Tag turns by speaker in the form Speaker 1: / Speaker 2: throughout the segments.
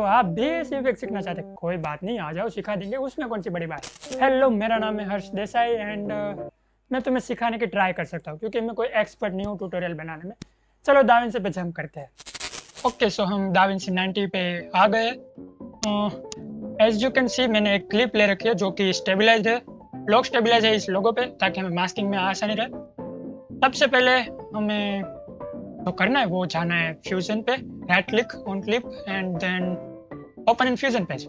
Speaker 1: आप भी ऐसे इफेक्ट सीखना चाहते हैं, कोई बात नहीं, आ जाओ सिखा देंगे, उसमें कौन सी बड़ी बात। हेलो, मेरा नाम है हर्ष देसाई एंड मैं तुम्हें सिखाने की ट्राई कर सकता हूँ क्योंकि मैं कोई एक्सपर्ट नहीं हूँ ट्यूटोरियल बनाने में। चलो दाविंसी पे जंप करते हैं। ओके, सो हम दाविंसी 90 पे आ गए। एज यू कैन सी मैंने एक क्लिप ले रखी है जो कि स्टेबलाइज है, लॉक स्टेबलाइज है इस लोगो पे, ताकि हमें मास्किंग में आसानी रहे। सबसे पहले हमें जो करना है वो जाना है फ्यूजन पे, right click on clip and then open in fusion page.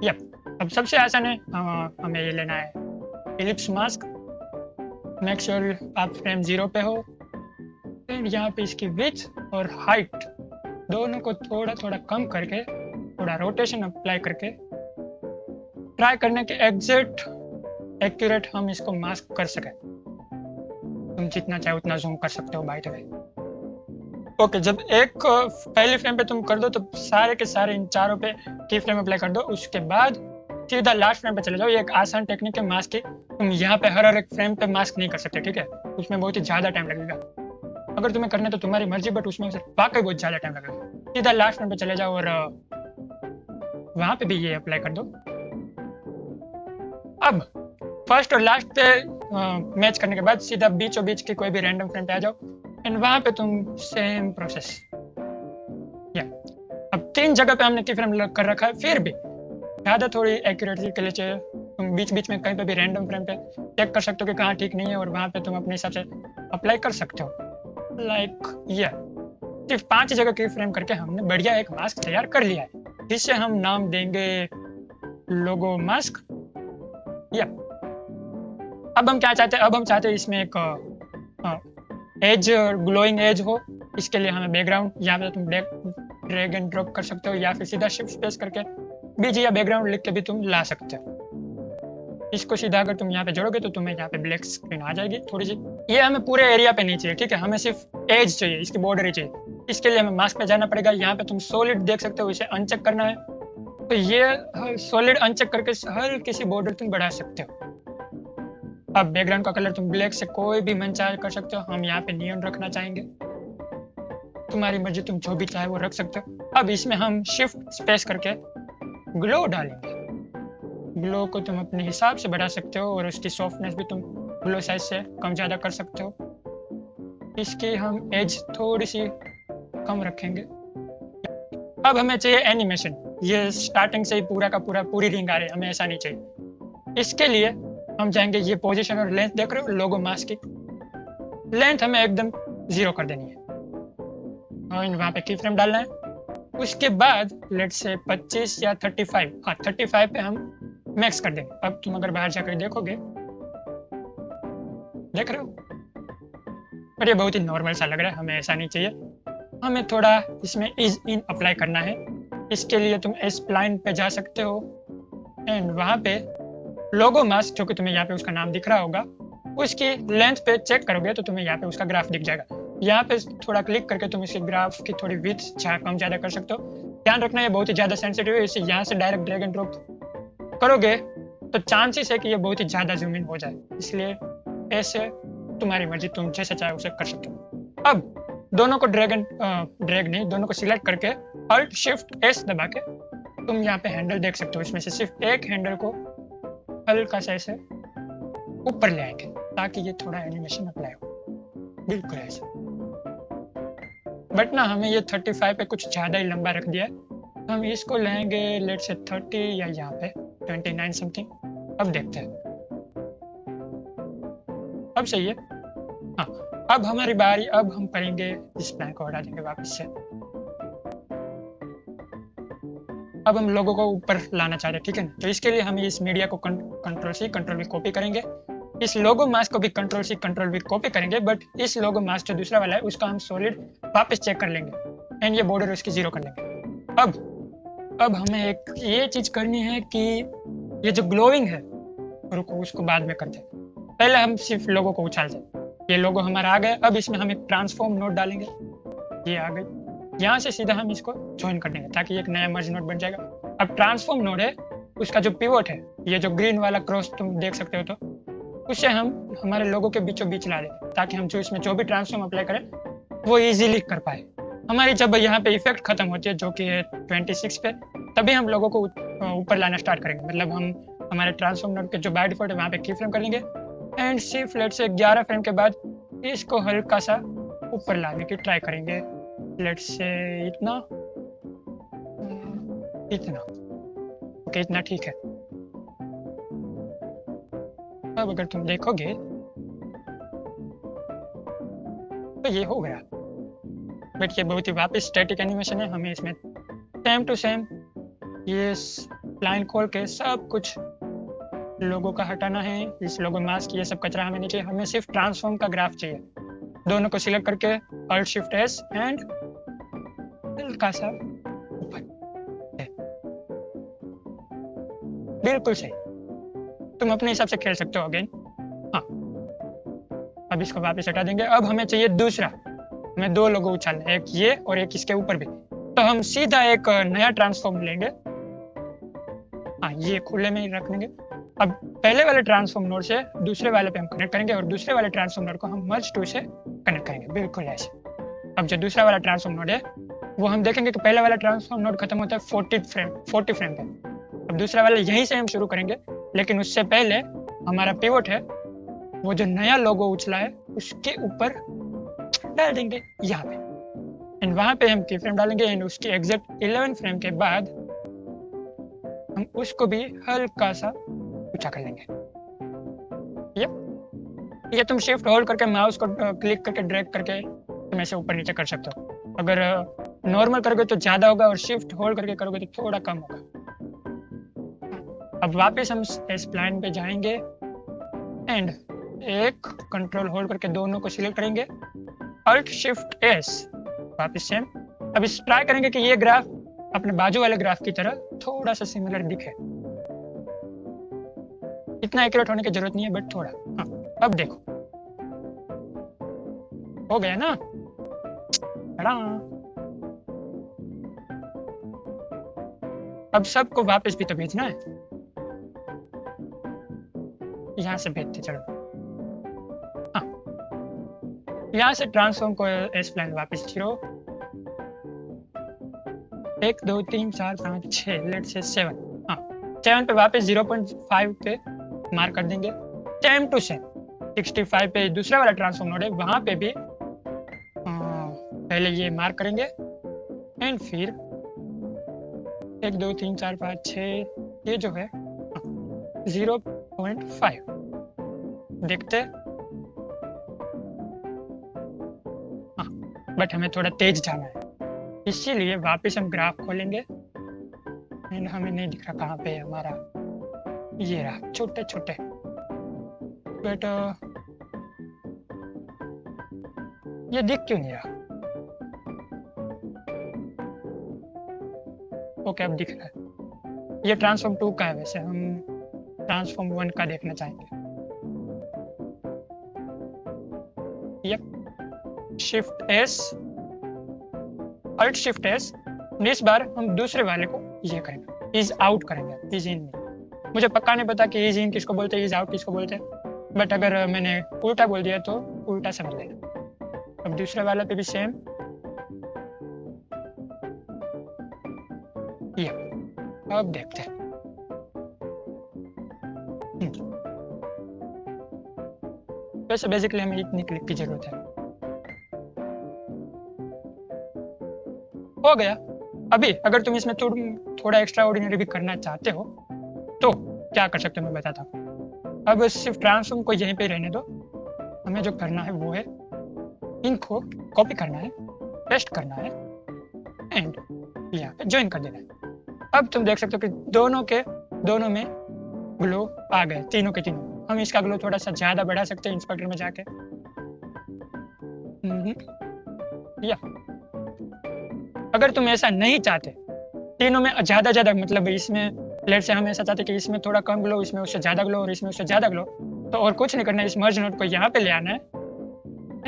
Speaker 1: Yup, अब सबसे आसान है, हमें ये लेना है इलिप्स मास्क। मेक श्योर आप फ्रेम 0 पे हो एंड यहाँ पे इसकी विड्थ और हाइट दोनों को थोड़ा थोड़ा कम करके, थोड़ा रोटेशन अप्लाई करके ट्राई करने के एग्जैक्ट एक्यूरेट हम इसको मास्क कर सकें। तुम जितना चाहे उतना जूम कर सकते हो बाय द वे। ओके, जब एक पहले फ्रेम पे तुम कर दो तो सारे के सारे इन चारों पे की फ्रेम अप्लाई कर दो। उसके बाद सीधा लास्ट फ्रेम पे चले जाओ। ये एक आसान टेक्निक है मास्क की। तुम यहाँ पे हर एक फ्रेम पे मास्क नहीं कर सकते, ठीक है, उसमें बहुत ही ज़्यादा टाइम लगेगा। अगर तुम्हें करना तो तुम्हारी मर्जी, बट उसमें वाकई बहुत ज़्यादा टाइम लगेगा। सीधा लास्ट फ्रेम पे चले जाओ और वहाँ पे भी ये अप्लाई कर दो। अब फर्स्ट और लास्ट पे मैच करने के बाद सीधा बीचों बीच की कोई भी रैंडम फ्रेम पे आ जाओ एंड वहां पे तुम सेम प्रोसेस। या अब 3 जगह पे हमने की फ्रेम कर रखा है, फिर भी ज़्यादा थोड़ी एक्यूरेसी के लिए चाहिए, तुम बीच बीच में कहीं पे भी रैंडम फ्रेम पे चेक कर सकते हो कि कहाँ ठीक नहीं है और वहाँ पे तुम अपने हिसाब से अप्लाई कर सकते हो। लाइक ये सिर्फ 5 जगह की फ्रेम करके हमने बढ़िया एक मास्क तैयार कर लिया है, जिससे हम नाम देंगे लोगो मास्क। या अब हम क्या चाहते हैं, अब हम चाहते हैं इसमें एक एज, ग्लोइंग एज हो। इसके लिए हमें बैकग्राउंड यहाँ पे तुम ड्रैग एंड ड्रॉप कर सकते हो या फिर सीधा शिफ्ट स्पेस करके बीजी या बैकग्राउंड लिख के भी तुम ला सकते हो। इसको सीधा अगर तुम यहाँ पे जोड़ोगे तो तुम्हें यहाँ पे ब्लैक स्क्रीन आ जाएगी थोड़ी सी। ये हमें पूरे एरिया पे नहीं चाहिए, ठीक है, हमें सिर्फ एज चाहिए, इसकी बॉर्डर ही चाहिए। इसके लिए हमें मास्क पे जाना पड़ेगा। यहाँ पे तुम सॉलिड देख सकते हो, इसे अनचेक करना है। तो ये सॉलिड अनचेक करके हर किसी बॉर्डर तुम बढ़ा सकते हो। अब बैकग्राउंड का कलर तुम ब्लैक से कोई भी मन चाहे कर सकते हो। हम यहाँ पे नियॉन रखना चाहेंगे, तुम्हारी मर्जी, तुम जो भी चाहे वो रख सकते हो। अब इसमें हम शिफ्ट स्पेस करके ग्लो डालेंगे। ग्लो को तुम अपने हिसाब से बढ़ा सकते हो और उसकी सॉफ्टनेस भी तुम ग्लो साइज से कम ज़्यादा कर सकते हो। इसकी हम एज थोड़ी सी कम रखेंगे। अब हमें चाहिए एनिमेशन। ये स्टार्टिंग से ही पूरा का पूरा पूरी रिंग आ रही है, हमें ऐसा नहीं चाहिए। इसके लिए हम जाएंगे, ये पोजीशन और लेंथ देख रहे हो लोगो मास्क की, लेंथ हमें एकदम 0 कर देनी है और वहाँ पे की फ्रेम डालना है। उसके बाद लेट्स से 25 या 35, हाँ 35 पे हम मैक्स कर देंगे। अब तुम अगर बाहर जाकर देखोगे, देख रहे हो, पर ये बहुत ही नॉर्मल सा लग रहा है, हमें ऐसा नहीं चाहिए। हमें थोड़ा इसमें इज इन अप्लाई करना है। इसके लिए तुम स्प्लाइन पे जा सकते हो एंड वहाँ पे लोगो मास्क, जो कि तुम्हें यहाँ पे उसका नाम दिख रहा होगा, उसकी लेंथ पे चेक करोगे तो तुम्हें यहाँ पे उसका ग्राफ दिख जाएगा। यहाँ पे थोड़ा क्लिक करके तुम इसके ग्राफ की थोड़ी विड्थ कम ज़्यादा कर सकते हो। ध्यान रखना ये बहुत ही ज़्यादा सेंसिटिव है, इसे यहाँ से डायरेक्ट ड्रैग एंड ड्रॉप करोगे तो चांसेस है कि ये बहुत ही ज़्यादा जूम इन हो जाए, इसलिए ऐसे तुम्हारी मर्जी, तुम जैसे चाहे उसे कर सकते हो। अब दोनों को दोनों को सिलेक्ट करके अल्ट शिफ्ट एस दबा के तुम यहाँ पे हैंडल देख सकते हो। इसमें से सिर्फ एक हैंडल को हल्का सा ऐसे ऊपर ले आएंगे ताकि ये थोड़ा एनिमेशन अप्लाई हो, बिल्कुल ऐसे। बट ना हमें ये 35 पे कुछ ज़्यादा ही लंबा रख दिया है, हम इसको लेंगे लेट से 30 या यहाँ पे 29 समथिंग। अब देखते हैं, अब सही है। हाँ, अब हमारी बारी, अब हम करेंगे इस प्लान को हटा देंगे वापस से। अब हम लोगों को ऊपर लाना चाह रहे हैं, ठीक है ना, तो इसके लिए हम इस मीडिया को control C control V copy करेंगे। इस लोगो मास्क को भी control C control V copy करेंगे, बट इस लोगो मास्क जो दूसरा वाला है उसका हम सॉलिड वापस चेक कर लेंगे एंड ये बॉर्डर उसकी 0 कर लेंगे। अब हमें एक ये चीज करनी है कि ये जो ग्लोइंग है, रुको उसको बाद में करते हैं, पहले हम सिर्फ लोगो को उछाल दें। ये लोगो हमारा आ गया। अब इसमें हम एक ट्रांसफॉर्म नोड डालेंगे, ये आ गई। यहाँ से सीधा हम इसको ज्वाइन कर देंगे ताकि एक नया मर्ज नोड बन जाएगा। अब ट्रांसफॉर्म नोड है, उसका जो पिवोट है, ये जो ग्रीन वाला क्रॉस तुम देख सकते हो, तो उससे हम हमारे लोगों के बीचों बीच ला दें ताकि हम जो इसमें जो भी ट्रांसफॉर्म अप्लाई करें वो इजीली कर पाए। हमारी जब यहाँ पे इफेक्ट खत्म होती है जो कि है 26 पे, तभी हम लोगों को ऊपर लाना स्टार्ट करेंगे। मतलब हम हमारे ट्रांसफॉर्म नोड के जो बाय डिफॉल्ट है वहाँ पे की फ्रेम कर लेंगे एंड शिफ्ट लेट से 11 फ्रेम के बाद इसको हल्का सा ऊपर लाने की ट्राई करेंगे। लेट से इतना इतना ओके, इतना ठीक है। अब अगर तुम देखोगे तो ये हो गया, बट ये बहुत ही वापस स्टैटिक एनिमेशन है। हमें इसमें सेम टू सेम ये लाइन खोल के सब कुछ लोगों का हटाना है। इस लोगो मास्क ये सब कचरा हमें नहीं चाहिए, हमें सिर्फ ट्रांसफॉर्म का ग्राफ चाहिए। दोनों को सिलेक्ट करके Alt Shift S एंड हल्का सा ऊपर, बिल्कुल सही। तुम अपने हिसाब से खेल सकते हो अगेन। हाँ, अब इसको वापस हटा देंगे। अब हमें चाहिए दूसरा, हमें दो लोगो उछालने, एक ये और एक इसके ऊपर भी। तो हम सीधा एक नया ट्रांसफॉर्म लेंगे। हाँ, ये खुले में ही रख देंगे। अब पहले वाले ट्रांसफॉर्म नोड से दूसरे वाले पे हम कनेक्ट करेंगे और दूसरे वाले ट्रांसफॉर्म नोड को हम मर्ज टू से कनेक्ट करेंगे, बिल्कुल ऐसे। अब जो दूसरा वाला ट्रांसफॉर्म नोड है वो हम देखेंगे कि पहले वाला ट्रांसफॉर्म नोड खत्म होता है 40 फ्रेम पे। अब दूसरा वाला यहीं से हम शुरू करेंगे, लेकिन उससे पहले हमारा पिवोट है वो जो नया लोगो उछला है उसके ऊपर डाल देंगे यहाँ पे, एंड वहां पे हम की फ्रेम डालेंगे एंड उसकी एग्जैक्ट 11 फ्रेम के बाद हम उसको भी हल्का सा ऊंचा कर लेंगे। ये तुम शिफ्ट होल्ड करके माउस को क्लिक करके ड्रैग करके तुम ऐसे ऊपर नीचे कर सकते हो। अगर नॉर्मल करोगे तो ज्यादा होगा और शिफ्ट होल्ड करके करोगे तो थोड़ा कम होगा। अब वापस हम स्प्लाइन पे जाएंगे एंड एक कंट्रोल होल्ड करके दोनों को सिलेक्ट करेंगे, Alt Shift S, वापस सेम। अब इस ट्राई करेंगे कि ये ग्राफ अपने बाजू वाले ग्राफ की तरह थोड़ा सा सिमिलर दिखे। इतना एक्यूरेट होने की जरूरत नहीं है, बट थोड़ा। हाँ, अब देखो हो गया ना। अब सबको वापस भी तो भेजना है, यहाँ से भेजते चलो। हाँ, यहाँ से ट्रांसफॉर्म को स्प्लाइन वापस जीरो, 1 2 3 4 5 6 लेट से 7। हाँ, 7 पे वापस 0.5 पे मार्क कर देंगे। सेम टू सेम 65 पे दूसरा वाला ट्रांसफॉर्म नोड है वहां पे भी पहले ये मार्क करेंगे एंड फिर 1 2 3 4 5 6 ये जो है 0.5 देखते। हाँ, बट हमें थोड़ा तेज जाना है, इसीलिए वापस हम ग्राफ खोलेंगे एंड हमें नहीं दिख रहा कहाँ पे है हमारा, ये रहा छोटे छोटे। बट ये दिख क्यों नहीं रहा? ओके, अब दिख रहा है। ये ट्रांसफॉर्म 2 का है, वैसे हम ट्रांसफॉर्म 1 का देखना चाहेंगे। Yup, shift S, Alt Shift S। इस बार हम दूसरे वाले को ये करेंगे, इज आउट करेंगे, इज इन नहीं। मुझे पक्का नहीं पता कि इज इन किसको बोलते हैं, इज आउट किसको बोलते हैं, बट अगर मैंने उल्टा बोल दिया तो उल्टा समझ लेना। अब दूसरे वाले पे भी सेम। ये अब देखते हैं। वैसे बेसिकली हमें इतनी क्लिक की जरूरत है। हो गया। अभी अगर तुम इसमें थोड़ा एक्स्ट्रा ऑर्डिनरी भी करना चाहते हो तो क्या कर सकते हो मैं बताता हूँ। अब सिर्फ ट्रांसफॉर्म को यहीं पे रहने दो। हमें जो करना है वो है इनको कॉपी करना है, पेस्ट करना है एंड यहाँ पे ज्वाइन कर देना है। अब तुम देख सकते हो कि दोनों में ग्लो आ गए, तीनों के तीनों। हम इसका ग्लो थोड़ा सा ज्यादा बढ़ा सकते हैं इंस्पेक्टर में जाके। या अगर तुम ऐसा नहीं चाहते तीनों में ज्यादा मतलब इसमें लेट से हम ऐसा चाहते कि इसमें थोड़ा कम ग्लो, इसमें उससे ज्यादा ग्लो और इसमें उससे ज्यादा ग्लो, तो और कुछ नहीं करना है, इस मर्ज नोड को यहाँ पे ले आना है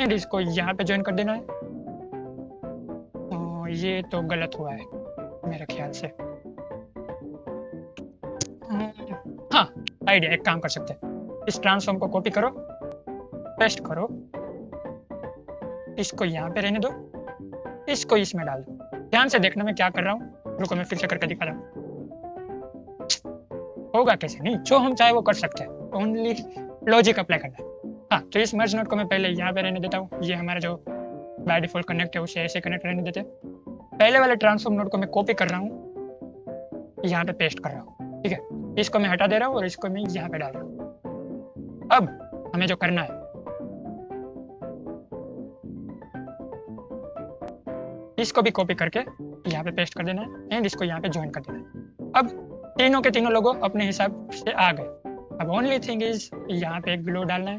Speaker 1: एंड इसको यहाँ पे ज्वाइन कर देना है। ये तो गलत हुआ है मेरे ख्याल से। हाँ, आइडिया, एक काम कर सकते हैं, इस ट्रांसफॉर्म को कॉपी करो, पेस्ट करो, इसको यहाँ पे रहने दो इसको इसमें डाल दो। ध्यान से देखना मैं क्या कर रहा हूँ, रुको मैं फिर से करके दिखा रहा हूँ। होगा कैसे नहीं, जो हम चाहे वो कर सकते हैं, ओनली लॉजिक अप्लाई करना है। हाँ, तो इस मर्ज नोड को मैं पहले यहाँ पे रहने देता हूँ, ये हमारा जो बाय डिफॉल्ट कनेक्ट है उसे ऐसे कनेक्ट रहने देते हैं। पहले वाले ट्रांसफॉर्म नोड को मैं कॉपी कर रहा हूँ, यहाँ पे पेस्ट कर रहा हूँ, ठीक है। इसको मैं हटा दे रहा हूँ और इसको मैं यहाँ पे डाल रहा हूँ। अब हमें जो करना है, इसको भी कॉपी करके यहाँ पे पेस्ट कर देना है एंड इसको यहाँ पे ज्वाइन कर देना है। अब तीनों के तीनों लोगों अपने हिसाब से आ गए। अब ओनली थिंग इज यहाँ पे एक ग्लो डालना है,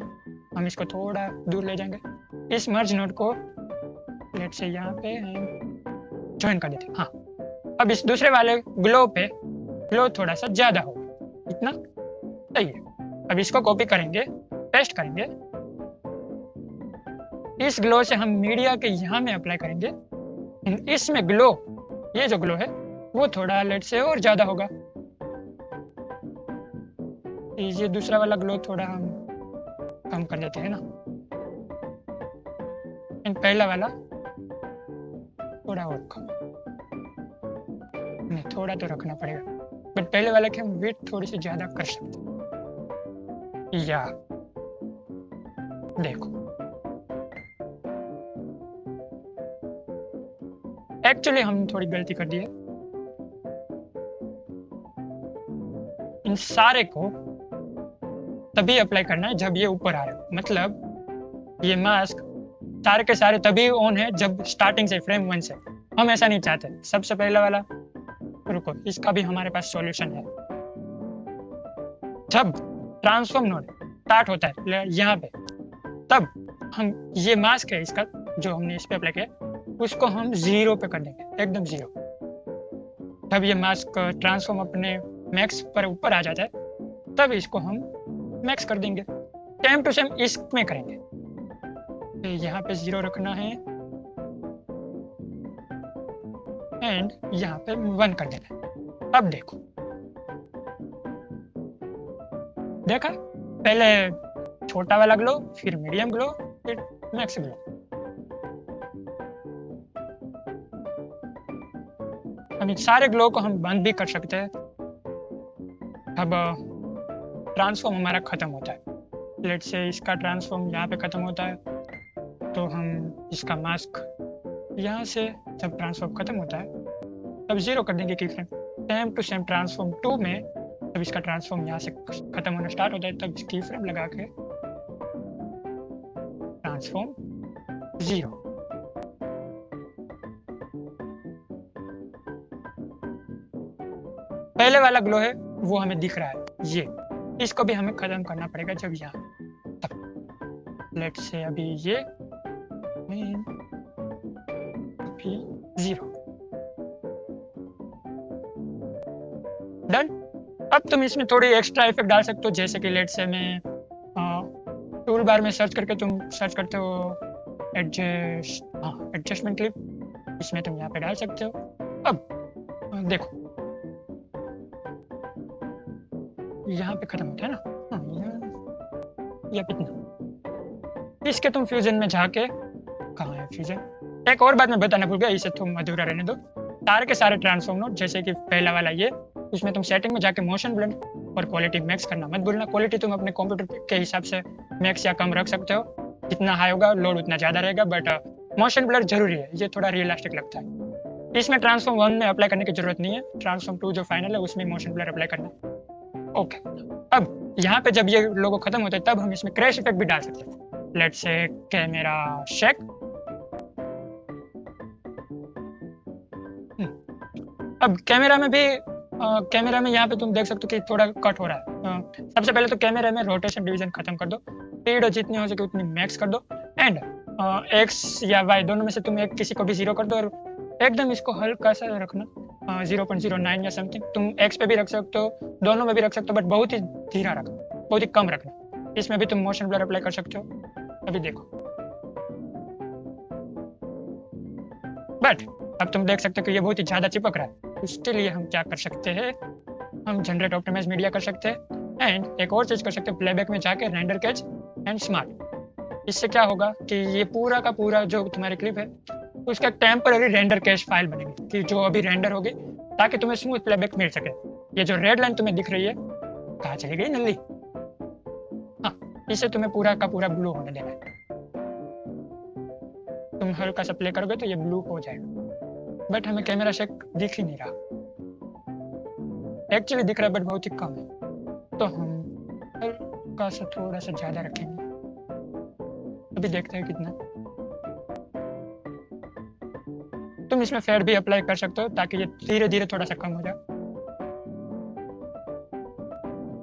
Speaker 1: हम इसको थोड़ा दूर ले जाएंगे, इस मर्ज नोड को लेट से यहाँ पे ज्वाइन कर देते हैं। हाँ, अब इस दूसरे वाले ग्लो पे ग्लो थोड़ा सा ज्यादा होगा, इतना सही है। अब इसको कॉपी करेंगे, पेस्ट करेंगे, इस ग्लो से हम मीडिया के यहाँ में अप्लाई करेंगे, इसमें ग्लो, ये जो ग्लो है वो थोड़ा लेट से और ज्यादा होगा। ये दूसरा वाला ग्लो थोड़ा हम कम कर देते हैं ना, एंड पहला वाला थोड़ा और कम, नहीं थोड़ा तो रखना पड़ेगा, बट पहले वाला की हम विड्थ थोड़ी सी ज्यादा कर सकते हैं। या देखो, एक्चुअली हम थोड़ी गलती कर दी है, इन सारे को तभी अप्लाई करना है जब ये ऊपर आ रहा है, मतलब ये मास्क सारे के सारे तभी ऑन है जब स्टार्टिंग से फ्रेम 1 से। हम ऐसा नहीं चाहते। सबसे पहला वाला, रुको इसका भी हमारे पास सॉल्यूशन है। जब ट्रांसफॉर्म नोड स्टार्ट होता है यहाँ पे, तब हम ये मास्क है इसका जो हमने इस पे अप्लाई किया, उसको हम 0 पे कर देंगे, एकदम 0। जब ये मास्क ट्रांसफॉर्म अपने मैक्स पर ऊपर आ जाता है तब इसको हम मैक्स कर देंगे। सेम टू सेम इसमें करेंगे, तो यहाँ पे 0 रखना है एंड यहाँ पे 1 कर देना है। अब देखो, देखा, पहले छोटा वाला ग्लो, फिर मीडियम ग्लो, फिर मैक्स ग्लो। अब इन सारे ग्लो को हम बंद भी कर सकते हैं। अब ट्रांसफॉर्म हमारा खत्म होता है, लेट से इसका ट्रांसफॉर्म यहाँ पे खत्म होता है, तो हम इसका मास्क यहाँ से जब ट्रांसफॉर्म खत्म होता है तब 0 कर देंगे की frame. Same to same transform 2 में जब इसका ट्रांसफॉर्म यहाँ से खत्म होना स्टार्ट होता है तब की फ्रेम लगा के ट्रांसफॉर्म 0। पहले वाला ग्लो है वो हमें दिख रहा है, ये इसको भी हमें खत्म करना पड़ेगा जब यहाँ तक। लेट से अभी ये अभी 0 डन। अब तुम इसमें थोड़ी एक्स्ट्रा इफेक्ट डाल सकते हो, जैसे कि लेट से मैं टूल बार में सर्च करके तुम सर्च करते हो एडजस्टमेंट क्लिप, इसमें तुम यहाँ पे डाल सकते हो। अब देखो यहाँ पे खत्म होता है ना, या इतना, इसके तुम फ्यूजन में जाके, कहाँ है फ्यूजन, एक और बात मैं बताना भूल गया, इसे तुम अधूरा रहने दो। सारे के सारे ट्रांसफॉर्म नोड, जैसे कि पहला वाला ये, उसमें तुम सेटिंग में जाके मोशन ब्लेंड और क्वालिटी मैक्स करना मत भूलना। क्वालिटी तुम अपने कंप्यूटर के हिसाब से मैक्स या कम रख सकते हो, जितना हाई होगा लोड उतना ज़्यादा रहेगा, बट मोशन ब्लर जरूरी है, ये थोड़ा रियलिस्टिक लगता है। इसमें ट्रांसफॉर्म 1 में अप्लाई करने की जरूरत नहीं है, ट्रांसफॉर्म 2 जो फाइनल है उसमें मोशन ब्लर अप्लाई करना। ओके, अब यहाँ पे जब ये लोगो खत्म होता है तब हम इसमें क्रैश इफेक्ट भी डाल सकते हैं। लेट्स से कैमरा शेक, अब कैमरा में भी कैमरा में यहाँ पे तुम देख सकते हो कि थोड़ा कट हो रहा है। सबसे पहले तो कैमरा में रोटेशन डिवीजन खत्म कर दो, स्पीड जितनी हो सके उतनी मैक्स कर दो, एंड एक्स या वाई दोनों में से तुम एक किसी को भी 0 कर दो, और एकदम इसको हल्का सा रखना 0.09 या समथिंग। तुम एक्स पे भी रख सकते हो, दोनों में भी रख सकते हो, बट बहुत ही धीरा रखना, बहुत ही कम रखना। इसमें भी तुम मोशन ब्लर अप्लाई कर सकते हो। अभी देखो, बट अब तुम देख सकते हो कि ये बहुत ही ज़्यादा चिपक रहा है। उसके लिए हम क्या कर सकते हैं, हम जनरेट ऑप्टिमाइज मीडिया कर सकते हैं, एंड एक और चीज़ कर सकते हैं, प्लेबैक में जाके रेंडर कैच एंड स्मार्ट। इससे क्या होगा कि ये पूरा का पूरा जो तुम्हारी क्लिप है उसका टेम्पररी रेंडर कैश फाइल बनेगी कि जो अभी रेंडर होगी, ताकि तुम्हें स्मूथ प्लेबैक मिल सके। ये जो रेड लाइन तुम्हें दिख रही है, कहाँ चली गई नल्ली? हाँ, इसे तुम्हें पूरा का पूरा ब्लू होने देना है। तुम हल्का सा प्ले करोगे तो ये ब्लू हो जाएगा, बट हमें कैमरा शेक दिख ही नहीं रहा। एक्चुअली दिख रहा है बट बहुत ही कम है, तो हम हल्का सा थोड़ा सा ज़्यादा रखेंगे। अभी देखते हैं कितना। तुम इसमें फेड भी अप्लाई कर सकते हो ताकि ये धीरे धीरे थोड़ा सा कम हो जाए।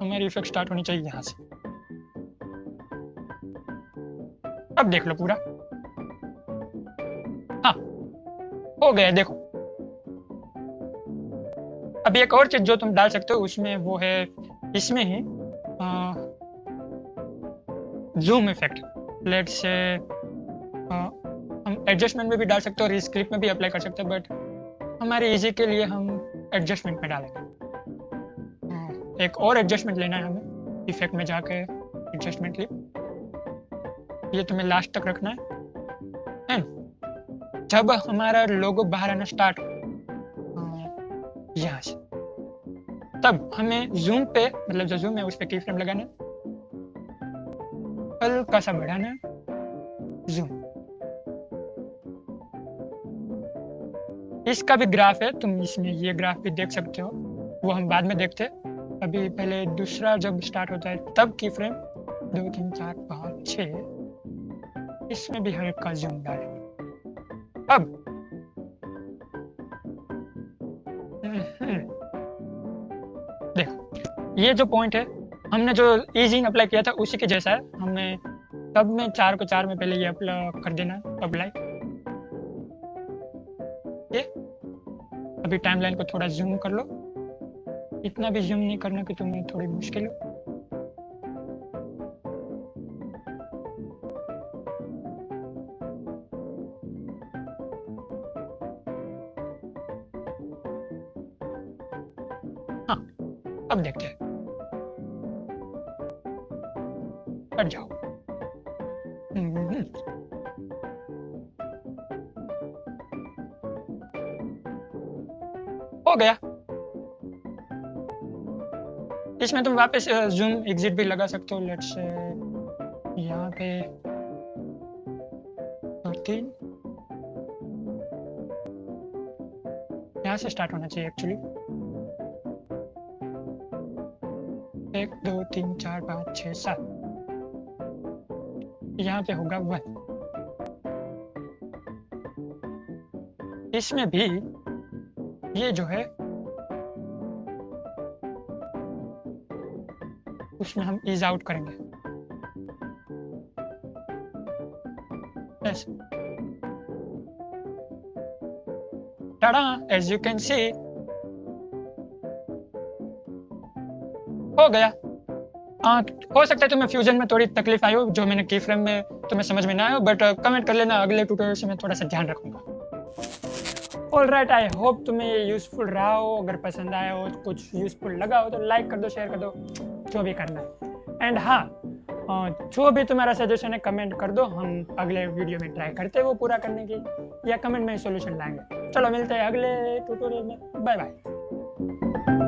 Speaker 1: हमारी इफेक्ट स्टार्ट होनी चाहिए यहाँ से। अब देख लो पूरा, हाँ हो गया। देखो अभी एक और चीज जो तुम डाल सकते हो उसमें वो है इसमें ही जूम इफेक्ट। लेट से हम एडजस्टमेंट में भी डाल सकते हो और स्क्रिप्ट में भी अप्लाई कर सकते हैं, बट हमारे इजी के लिए हम एडजस्टमेंट में डालेंगे। एक और एडजस्टमेंट लेना है हमें, इफेक्ट में जाके एडजस्टमेंट क्लिप, ये तुम्हें लास्ट तक रखना है। एंड जब हमारा लोगो बाहर आना स्टार्ट यहाँ से, तब हमें जूम पे, मतलब जो जूम है उस पर की फ्रेम लगाना है, हल्का सा बढ़ाना है जूम। इसका भी ग्राफ है, तुम इसमें ये ग्राफ भी देख सकते हो, वो हम बाद में देखते हैं। अभी पहले दूसरा जब स्टार्ट होता है तब की फ्रेम 2 3 4 5 6, इसमें भी हल्का जूम डालेंगे। अब देखो ये जो पॉइंट है हमने जो ईजिंग अप्लाई किया था उसी के जैसा है। हमें सब में 4 को 4 में पहले ये अप्लाई कर देना है, अप्लाई। ये अभी टाइमलाइन को थोड़ा जूम कर लो, इतना भी जूम नहीं करना कि तुम्हें थोड़ी मुश्किल हो। हाँ अब देखते हैं, हट जाओ। हो गया। इसमें तुम वापस जूम एग्जिट भी लगा सकते हो। लेट्स से यहाँ पे 3 यहाँ से स्टार्ट होना चाहिए एक्चुअली। 1 2 3 4 5 6 7, यहाँ पे होगा 1। इसमें भी ये जो है उसमें हम ईज आउट करेंगे। yes. Tada, as you can see हो गया। हो सकता है तुम्हें फ्यूजन में थोड़ी तकलीफ आई हो, जो मैंने की फ्रेम में तुम्हें समझ में ना आया हो, बट कमेंट कर लेना, अगले ट्यूटोरियल से मैं थोड़ा सा ध्यान रखूंगा। ऑलराइट, आई होप तुम्हें ये यूजफुल रहा हो। अगर पसंद आया हो, कुछ यूजफुल लगा हो तो लाइक कर दो, शेयर कर दो, जो भी करना है। एंड हाँ, जो भी तुम्हारा सजेशन है कमेंट कर दो, हम अगले वीडियो में ट्राई करते हैं वो पूरा करने की, या कमेंट में सॉल्यूशन लाएंगे। चलो मिलते हैं अगले ट्यूटोरियल में, बाय बाय।